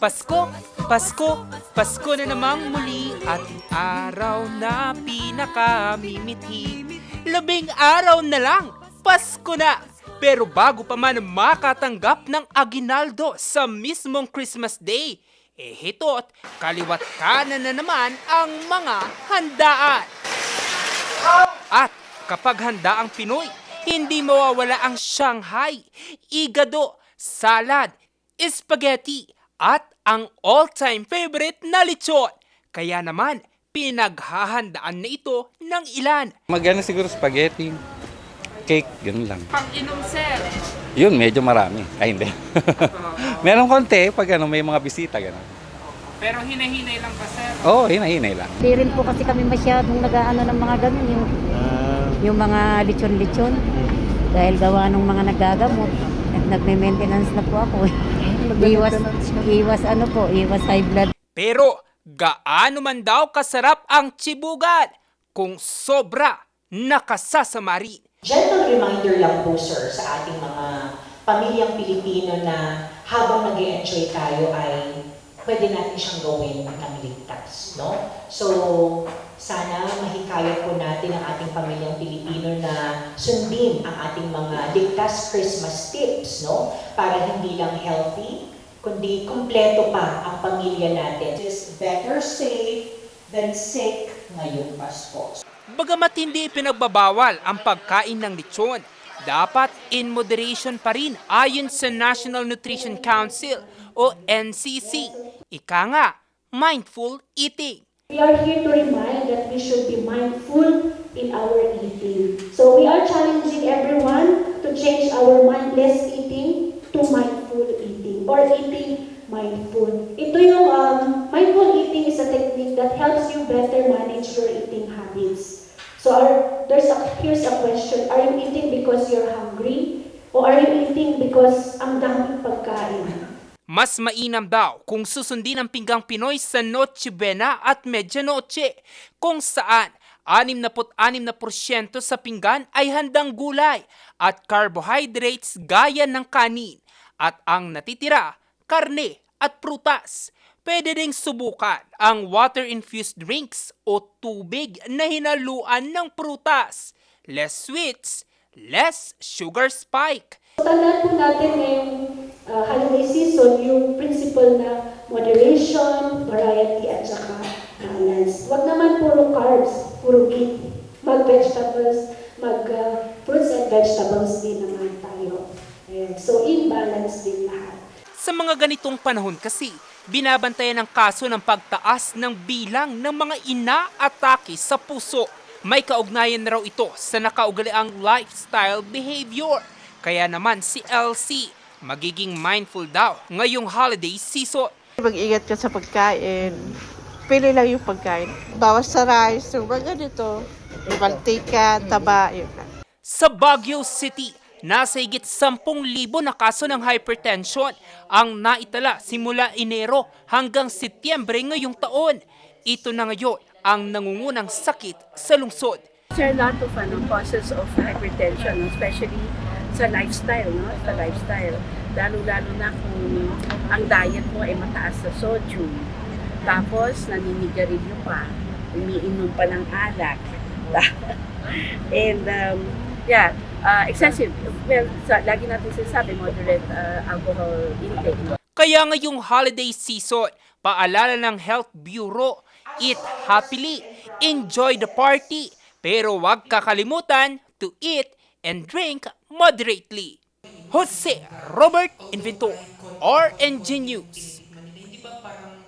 Pasko, Pasko, Pasko na namang muli, ating araw na pinakamimithi. 10 araw na lang, Pasko na! Pero bago pa man makatanggap ng aginaldo sa mismong Christmas Day, hito't kaliwat kanan na naman ang mga handaan. At kapag handa ang Pinoy, hindi mawawala ang Shanghai, igado, salad, spaghetti, at ang all-time favorite na lechon. Kaya naman, pinaghahandaan na ito ng ilan. Magana siguro spaghetti, cake, ganun lang. Pang-inom, sir. Yun, medyo marami. Ay, hindi. Meron konti pag may mga bisita, gano'n. Pero hinahinay lang pa, sir. Oo, hinay lang. Hindi rin po kasi kami masyadong nag-aano ng mga ganun, yung mga lechon-lechon. Dahil gawa ng mga nagagamot at nagme-maintenance na po ako. Iwas high blood. Pero gaano man daw kasarap ang chibugan kung sobra nakasasama rin. Gentle reminder lang po, sir, sa ating mga pamilyang Pilipino na habang nag-enjoy tayo ay pwede natin siyang gawin ng ligtas, no? So, sana mahikayat po natin ang ating pamilyang Pilipino na sundin ang ating mga ligtas Christmas tips, no? Para hindi lang healthy, kundi kumpleto pa ang pamilya natin. It's better safe than sick ngayong Pasko. Bagamat hindi pinagbabawal ang pagkain ng lechon, dapat in moderation pa rin ayon sa National Nutrition Council o NCC. Ika nga, mindful eating. We are here to remind that we should be mindful in our eating. So we are challenging everyone to change our mindless eating to mindful eating or eating mindful. Ito yung mindful eating is a technique that helps you better manage your eating habits. So here's a question. Are you eating because you're hungry? Or are you eating because ang daming pagkain? Mas mainam daw kung susundin ang pinggang Pinoy sa Noche Buena at Medianoche, kung saan 66% sa pinggan ay handang gulay at carbohydrates gaya ng kanin, at ang natitira, karne at prutas. Pwede ding subukan ang water-infused drinks o tubig na hinaluan ng prutas. Less sweets, less sugar spike. Tandaan po natin ngayong holiday season yung principle na moderation, variety, at saka balance. Huwag naman puro carbs, puro meat. Mag-vegetables, fruits and vegetables din naman tayo. So, in balance din lahat. Sa mga ganitong panahon kasi, binabantayan ng kaso ng pagtaas ng bilang ng mga ina-atake sa puso. May kaugnayan na raw ito sa nakaugaliang lifestyle behavior. Kaya naman si LC, magiging mindful daw ngayong holiday season. Mag-ingat ka sa pagkain. Pili lang yung pagkain. Bawas sa rice, yung mga ganito. Mantika, taba, yun lang. Sa Baguio City, nasa higit 10,000 na kaso ng hypertension ang naitala simula Enero hanggang Setyembre ngayong taon. Ito na ngayon ang nangungunang sakit sa lungsod. There are a lot of causes of hypertension, especially sa lifestyle, no? Sa lifestyle. Lalo-lalo na kung ang diet mo ay mataas sa sodium. Tapos, naninigarilyo pa, umiinom pa ng alak. And, excessive. Well, lagi natin sinasabi, moderate alcohol intake. No? Kaya ngayong holiday season, paalala ng Health Bureau, eat happily, enjoy the party, pero huwag kakalimutan to eat and drink moderately. Jose Robert Inventor, RNG News.